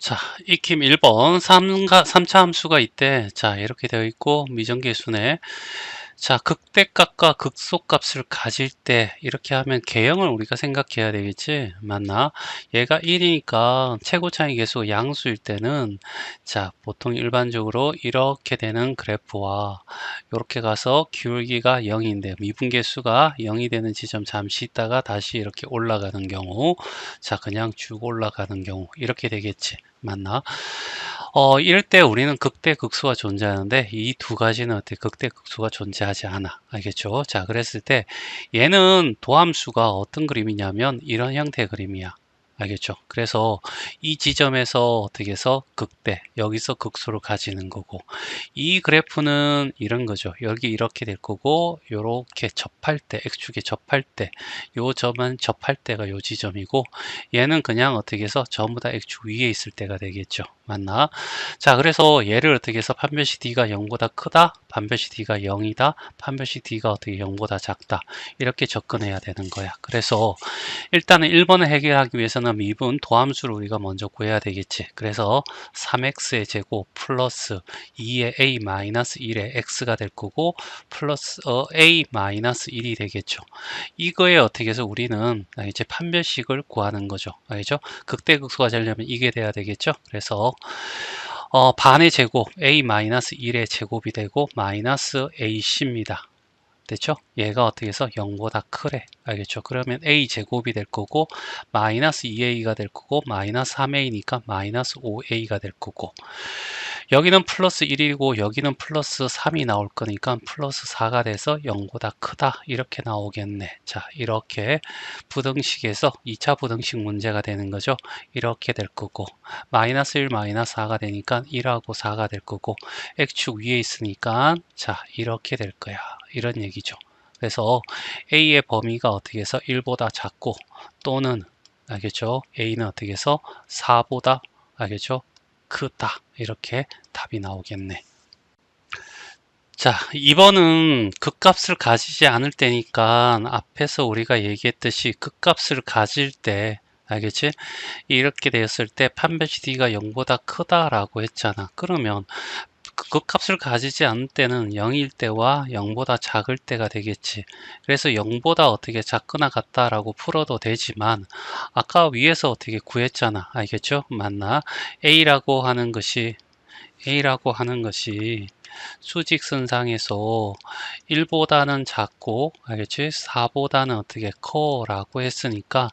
자, 익힘 1번 3차 함수가 있대. 자, 이렇게 되어 있고 미정계수네. 자, 극대값과 극소값을 가질 때 이렇게 하면 개형을 우리가 생각해야 되겠지? 맞나? 얘가 1이니까 최고차이 계수 양수일 때는 자, 보통 일반적으로 이렇게 되는 그래프와 이렇게 가서 기울기가 0인데 미분계수가 0이 되는 지점 잠시 있다가 다시 이렇게 올라가는 경우, 자, 그냥 쭉 올라가는 경우 이렇게 되겠지. 맞나? 이럴 때 우리는 극대 극소가 존재하는데 이 두 가지는 어떻게 극대 극소가 존재하지 않아. 알겠죠? 자, 그랬을 때 얘는 도함수가 어떤 그림이냐면 이런 형태의 그림이야. 알겠죠? 그래서 이 지점에서 어떻게 해서 극대, 여기서 극소를 가지는 거고, 이 그래프는 이런 거죠. 여기 이렇게 될 거고, 요렇게 접할 때, X축에 접할 때, 요 점은 접할 때가 요 지점이고, 얘는 그냥 어떻게 해서 전부 다 X축 위에 있을 때가 되겠죠. 맞나? 자, 그래서 얘를 어떻게 해서 판별식 D가 0보다 크다, 판별식 D가 0이다, 판별식 D가 어떻게 0보다 작다. 이렇게 접근해야 되는 거야. 그래서 일단은 1번을 해결하기 위해서는 미분 도함수를 우리가 먼저 구해야 되겠지. 그래서 3x의 제곱 플러스 2의 a 마이너스 1의 x가 될 거고 플러스 a 마이너스 1이 되겠죠. 이거에 어떻게 해서 우리는 이제 판별식을 구하는 거죠. 알죠? 극대극소가 되려면 이게 돼야 되겠죠. 그래서 반의 제곱 a 마이너스 1의 제곱이 되고 마이너스 ac입니다. 됐죠? 얘가 어떻게 해서 0보다 크래. 알겠죠? 그러면 a 제곱이 될 거고 마이너스 2a가 될 거고 마이너스 3a니까 마이너스 5a가 될 거고 여기는 플러스 1이고 여기는 플러스 3이 나올 거니까 플러스 4가 돼서 0보다 크다 이렇게 나오겠네. 자, 이렇게 부등식에서 2차 부등식 문제가 되는 거죠. 이렇게 될 거고 마이너스 1 마이너스 4가 되니까 1하고 4가 될 거고 x축 위에 있으니까 자, 이렇게 될 거야. 이런 얘기죠. 그래서 A의 범위가 어떻게 해서 1보다 작고 또는 알겠죠? A는 어떻게 해서 4보다 알겠죠? 크다. 이렇게 답이 나오겠네. 자, 2번은 극값을 가지지 않을 때니까 앞에서 우리가 얘기했듯이 극값을 가질 때 알겠지? 이렇게 되었을 때 판별식 D가 0보다 크다라고 했잖아. 그러면 극값을 가지지 않을 때는 0일 때와 0보다 작을 때가 되겠지. 그래서 0보다 어떻게 작거나 같다라고 풀어도 되지만 아까 위에서 어떻게 구했잖아. 알겠죠? 맞나? A라고 하는 것이 수직선상에서 1보다는 작고 알겠지? 4보다는 어떻게 커라고 했으니까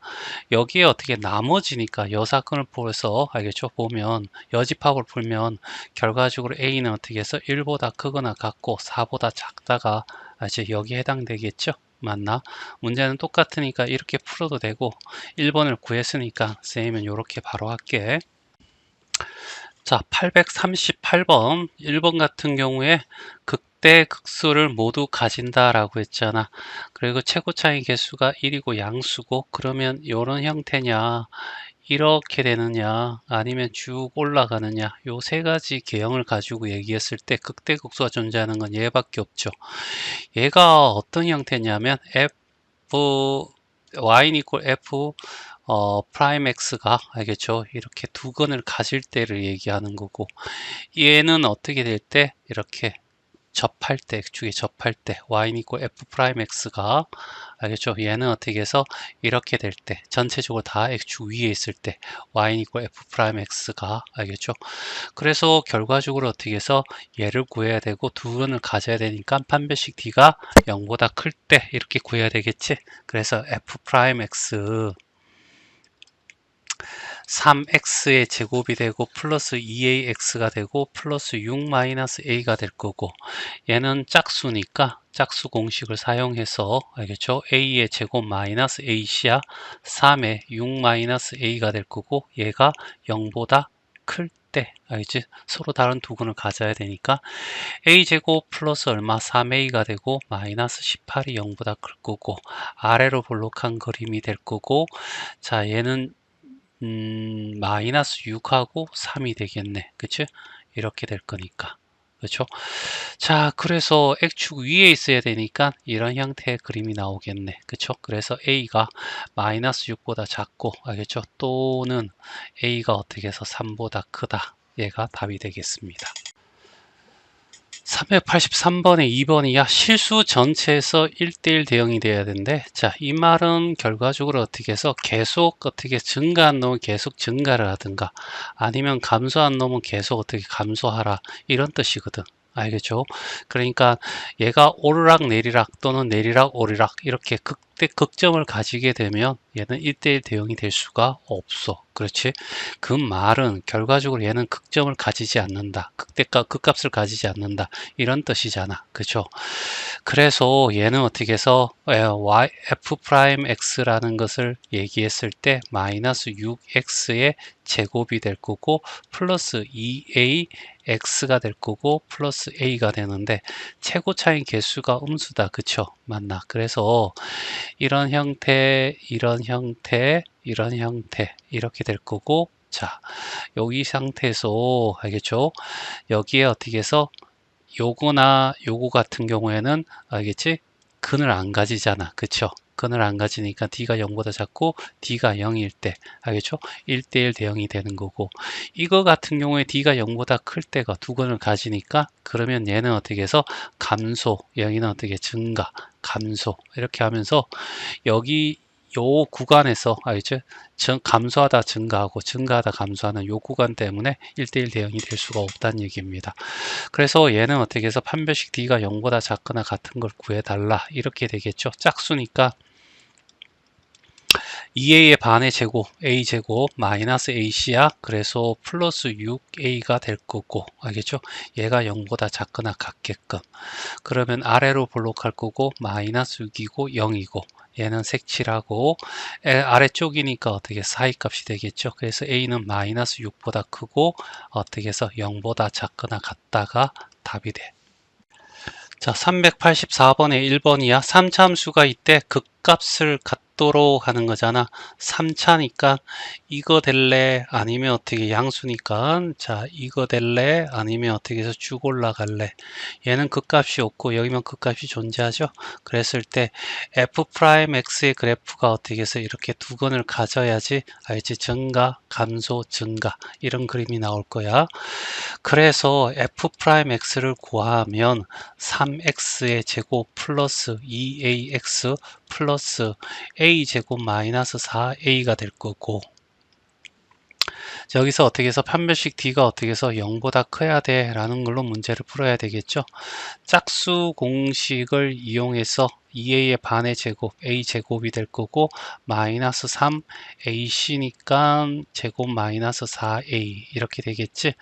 여기에 어떻게 나머지니까 여사건을 보면서 알겠죠? 보면 여집합을 풀면 결과적으로 A는 어떻게 해서 1보다 크거나 같고 4보다 작다가 이제 여기에 해당되겠죠? 맞나? 문제는 똑같으니까 이렇게 풀어도 되고 1번을 구했으니까 쌤은 이렇게 바로 할게. 자, 838번 1번 같은 경우에 극대 극소를 모두 가진다라고 했잖아. 그리고 최고 차이 개수가 1이고 양수고 그러면 이런 형태냐 이렇게 되느냐 아니면 쭉 올라가느냐 요 세 가지 개형을 가지고 얘기했을 때 극대 극소가 존재하는 건 얘밖에 없죠. 얘가 어떤 형태냐면 f y 이퀄 f 프라임 x가 알겠죠? 이렇게 두 근을 가질 때를 얘기하는 거고 얘는 어떻게 될 때 이렇게 접할 때 x축에 접할 때 y 이퀄 f 프라임 x가 알겠죠? 얘는 어떻게 해서 이렇게 될 때 전체적으로 다 x축 위에 있을 때 y 이퀄 f 프라임 x가 알겠죠? 그래서 결과적으로 어떻게 해서 얘를 구해야 되고 두 근을 가져야 되니까 판별식 d가 0보다 클 때 이렇게 구해야 되겠지? 그래서 f 프라임 x 3x의 제곱이 되고 플러스 2ax가 되고 플러스 6 마이너스 a가 될 거고 얘는 짝수니까 짝수 공식을 사용해서 알겠죠? a의 제곱 마이너스 ac야 3의 6 마이너스 a가 될 거고 얘가 0보다 클 때 알겠지? 서로 다른 두 근을 가져야 되니까 a제곱 플러스 얼마 3a가 되고 마이너스 18이 0보다 클 거고 아래로 볼록한 그림이 될 거고 자 얘는 마이너스 6하고 3이 되겠네. 그치? 이렇게 될 거니까. 그렇죠? 자, 그래서 X축 위에 있어야 되니까 이런 형태의 그림이 나오겠네. 그쵸? 그래서 A가 마이너스 6보다 작고, 알겠죠? 또는 A가 어떻게 해서 3보다 크다. 얘가 답이 되겠습니다. 383번에 2번이야. 실수 전체에서 1대1 대응이 돼야 되는데, 자, 이 말은 결과적으로 어떻게 해서 계속 어떻게 증가한 놈은 계속 증가를 하든가, 아니면 감소한 놈은 계속 어떻게 감소하라. 이런 뜻이거든. 알겠죠? 그러니까 얘가 오르락 내리락 또는 내리락 오르락 이렇게 극점을 가지게 되면 얘는 1대1 대응이 될 수가 없어. 그렇지? 그 말은 결과적으로 얘는 극점을 가지지 않는다. 극값을 가지지 않는다. 이런 뜻이잖아. 그죠? 그래서 얘는 어떻게 해서 f'x라는 것을 얘기했을 때 마이너스 6x의 제곱이 될 거고 플러스 2ax가 될 거고 플러스 a가 되는데 최고차인 개수가 음수다. 그쵸? 맞나? 그래서 이런 형태, 이런 형태, 이런 형태 이렇게 될 거고 자, 여기 상태에서 알겠죠? 여기에 어떻게 해서 요거나 요거 같은 경우에는 알겠지? 근을 안 가지잖아. 그쵸? 근을 안 가지니까 D가 0보다 작고 D가 0일 때 알겠죠? 1대1 대응이 되는 거고 이거 같은 경우에 D가 0보다 클 때가 두 근을 가지니까 그러면 얘는 어떻게 해서 감소, 여기는 어떻게 증가, 감소 이렇게 하면서 여기 요 구간에서 알죠? 감소하다 증가하고 증가하다 감소하는 요 구간 때문에 1대1 대응이 될 수가 없다는 얘기입니다. 그래서 얘는 어떻게 해서 판별식 D가 0보다 작거나 같은 걸 구해달라 이렇게 되겠죠. 짝수니까 2a의 반의 제곱 a제곱 마이너스 ac야. 그래서 플러스 6a가 될 거고 알겠죠? 얘가 0보다 작거나 같게끔 그러면 아래로 볼록할 거고 마이너스 6이고 0이고 얘는 색칠하고 아래쪽이니까 어떻게 사이 값이 되겠죠. 그래서 a는 마이너스 6보다 크고 어떻게 해서 0보다 작거나 같다가 답이 돼. 자, 384번에 1번이야. 3차 함수가 이때 극값을 갖도록 하는 거잖아. 3차니까 이거 될래? 아니면 어떻게 양수니까 자, 이거 될래? 아니면 어떻게 해서 쭉 올라갈래? 얘는 극값이 없고 여기면 극값이 존재하죠. 그랬을 때 f'x의 그래프가 어떻게 해서 이렇게 두 근을 가져야지 알지? 증가, 감소, 증가 이런 그림이 나올 거야. 그래서 f'x를 구하면 3x의 제곱 플러스 2ax 플러스 a제곱 마이너스 4a가 될 거고 여기서 어떻게 해서 판별식 d가 어떻게 해서 0보다 커야 돼 라는 걸로 문제를 풀어야 되겠죠. 짝수 공식을 이용해서 2a의 반의 제곱 a제곱이 될 거고 마이너스 3ac니까 제곱 마이너스 4a 이렇게 되겠지.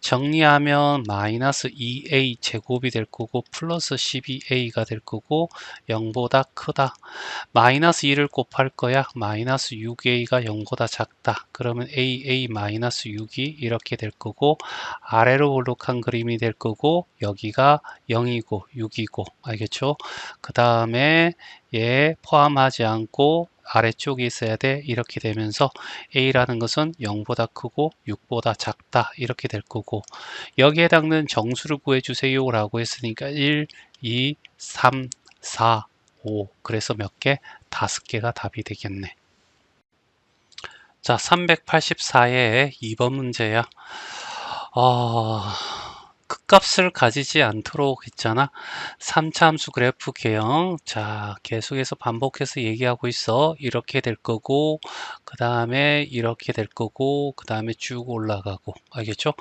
정리하면 마이너스 2a 제곱이 될 거고 플러스 12a가 될 거고 0보다 크다. 마이너스 2를 곱할 거야. 마이너스 6a가 0보다 작다. 그러면 aa 마이너스 6이 이렇게 될 거고 아래로 볼록한 그림이 될 거고 여기가 0이고 6이고 알겠죠? 그 다음에 얘 포함하지 않고 아래쪽에 있어야 돼. 이렇게 되면서 a라는 것은 0보다 크고 6보다 작다. 이렇게 될 거고 여기에 해당되는 정수를 구해주세요 라고 했으니까 1, 2, 3, 4, 5 그래서 몇 개? 5개가 답이 되겠네. 자, 384의 2번 문제야. 극값을 가지지 않도록 했잖아. 3차 함수 그래프 개형. 자, 계속해서 반복해서 얘기하고 있어. 이렇게 될 거고, 그 다음에 이렇게 될 거고, 그 다음에 쭉 올라가고. 알겠죠?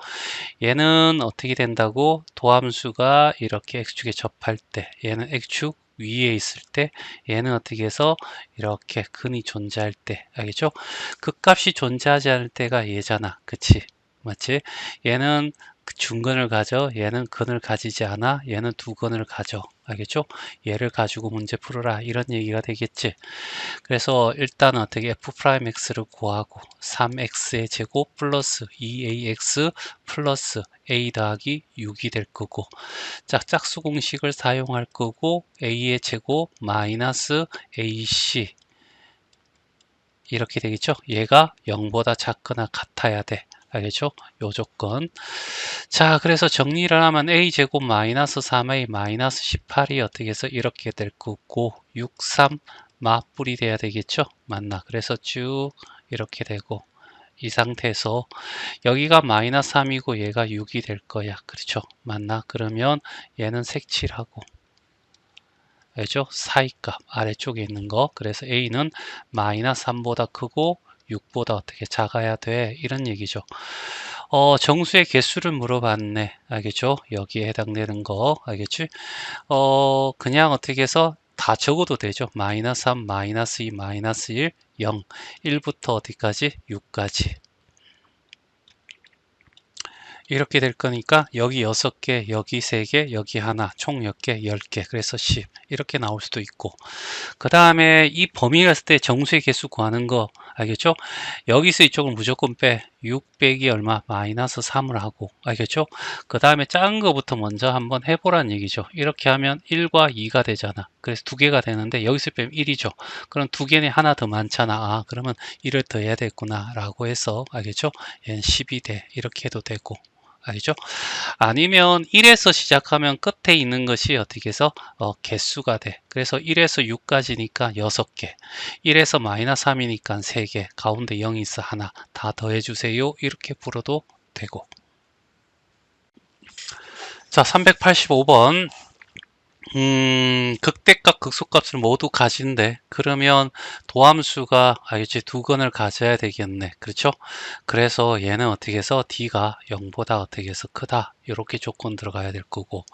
얘는 어떻게 된다고? 도함수가 이렇게 x축에 접할 때, 얘는 x축 위에 있을 때, 얘는 어떻게 해서 이렇게 근이 존재할 때, 알겠죠? 극값이 존재하지 않을 때가 얘잖아. 그치? 맞지? 얘는 중근을 가져, 얘는 근을 가지지 않아, 얘는 두 근을 가져. 알겠죠? 얘를 가지고 문제 풀어라. 이런 얘기가 되겠지. 그래서 일단 어떻게 f'x를 구하고 3x의 제곱 플러스 2ax 플러스 a 더하기 6이 될 거고 자, 짝수 공식을 사용할 거고 a의 제곱 마이너스 ac 이렇게 되겠죠. 얘가 0보다 작거나 같아야 돼. 알겠죠? 요 조건. 자, 그래서 정리를 하면 a제곱 마이너스 3a 마이너스 18이 어떻게 해서 이렇게 될 거고 6, 3 맞불이 돼야 되겠죠? 맞나? 그래서 쭉 이렇게 되고 이 상태에서 여기가 마이너스 3이고 얘가 6이 될 거야. 그렇죠? 맞나? 그러면 얘는 색칠하고 알죠? 사이값 아래쪽에 있는 거. 그래서 a는 마이너스 3보다 크고 6보다 어떻게 작아야 돼? 이런 얘기죠. 정수의 개수를 물어봤네. 알겠죠? 여기에 해당되는 거. 알겠지? 그냥 어떻게 해서 다 적어도 되죠. 마이너스 3, 마이너스 2, 마이너스 1, 0. 1부터 어디까지? 6까지. 이렇게 될 거니까 여기 6개, 여기 3개, 여기 하나, 총 몇 개? 10개. 그래서 10. 이렇게 나올 수도 있고. 그 다음에 이 범위가 있을 때 정수의 개수 구하는 거 알겠죠? 여기서 이쪽을 무조건 빼. 6 빼기 얼마? 마이너스 3을 하고 알겠죠? 그 다음에 작은 거부터 먼저 한번 해보란 얘기죠. 이렇게 하면 1과 2가 되잖아. 그래서 두 개가 되는데 여기서 빼면 1이죠. 그럼 두 개는 하나 더 많잖아. 아, 그러면 1을 더 해야 되겠구나 라고 해서 알겠죠? 얘는 10이 돼. 이렇게 해도 되고 알겠죠? 아니면 1에서 시작하면 끝에 있는 것이 어떻게 해서 개수가 돼. 그래서 1에서 6까지니까 6개. 1에서 마이너스 3이니까 3개. 가운데 0이 있어 하나. 다 더해주세요. 이렇게 불어도 되고. 자, 385번. 극대값, 극소값을 모두 가진대. 그러면 도함수가 알겠지? 두 건을 가져야 되겠네. 그렇죠? 그래서 얘는 어떻게 해서 D가 0보다 어떻게 해서 크다. 이렇게 조건 들어가야 될 거고.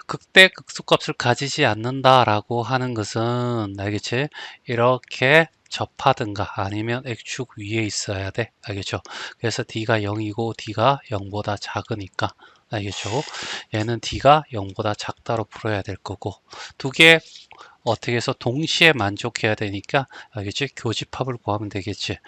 극대, 극소값을 가지지 않는다라고 하는 것은 알겠지? 이렇게 접하든가 아니면 X축 위에 있어야 돼. 알겠죠? 그래서 D가 0이고 D가 0보다 작으니까 알겠죠? 얘는 D가 0보다 작다로 풀어야 될 거고 두 개 어떻게 해서 동시에 만족해야 되니까 알겠지? 교집합을 구하면 되겠지.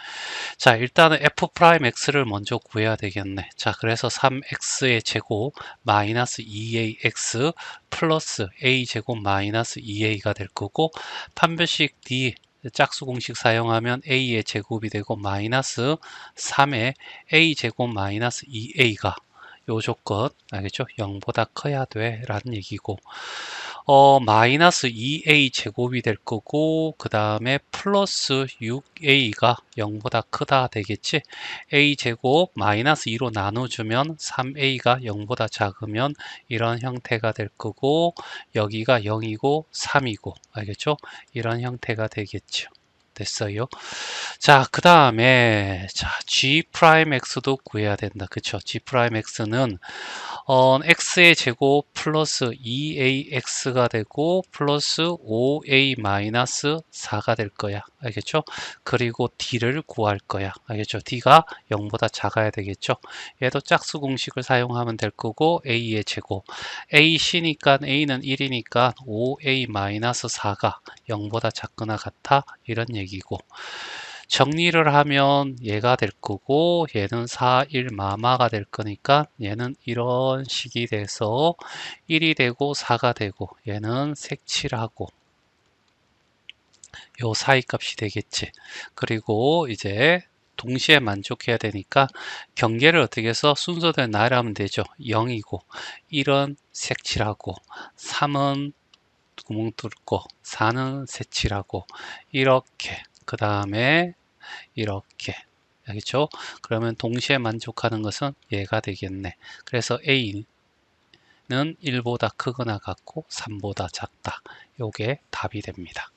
자, 일단은 f'x를 먼저 구해야 되겠네. 자, 그래서 3x의 제곱 마이너스 2ax 플러스 a 제곱 마이너스 2a가 될 거고 판별식 d 짝수 공식 사용하면 a의 제곱이 되고 마이너스 3의 a 제곱 마이너스 2a가 요 조건 알겠죠? 0보다 커야 돼 라는 얘기고 마이너스 2a 제곱이 될 거고 그 다음에 플러스 6a가 0보다 크다 되겠지. a 제곱 마이너스 2로 나눠주면 3a가 0보다 작으면 이런 형태가 될 거고 여기가 0이고 3이고 알겠죠? 이런 형태가 되겠죠. 됐어요. 자, 그 다음에 자 G'X도 구해야 된다. 그쵸? G'X는 x의 제곱 플러스 2ax가 되고 플러스 5a 마이너스 4가 될 거야. 알겠죠? 그리고 d를 구할 거야. 알겠죠? d가 0보다 작아야 되겠죠? 얘도 짝수 공식을 사용하면 될 거고 a의 제곱 ac니까 a는 1이니까 5a 마이너스 4가 0보다 작거나 같아 이런 얘기고 정리를 하면 얘가 될 거고 얘는 4, 1 마마가 될 거니까 얘는 이런 식이 돼서 1이 되고 4가 되고 얘는 색칠하고 요 사이 값이 되겠지. 그리고 이제 동시에 만족해야 되니까 경계를 어떻게 해서 순서대로 나열하면 되죠. 0이고 1은 색칠하고 3은 구멍 뚫고 4는 색칠하고 이렇게 그 다음에 이렇게 알겠죠? 그러면 동시에 만족하는 것은 얘가 되겠네. 그래서 A는 1보다 크거나 같고 3보다 작다. 요게 답이 됩니다.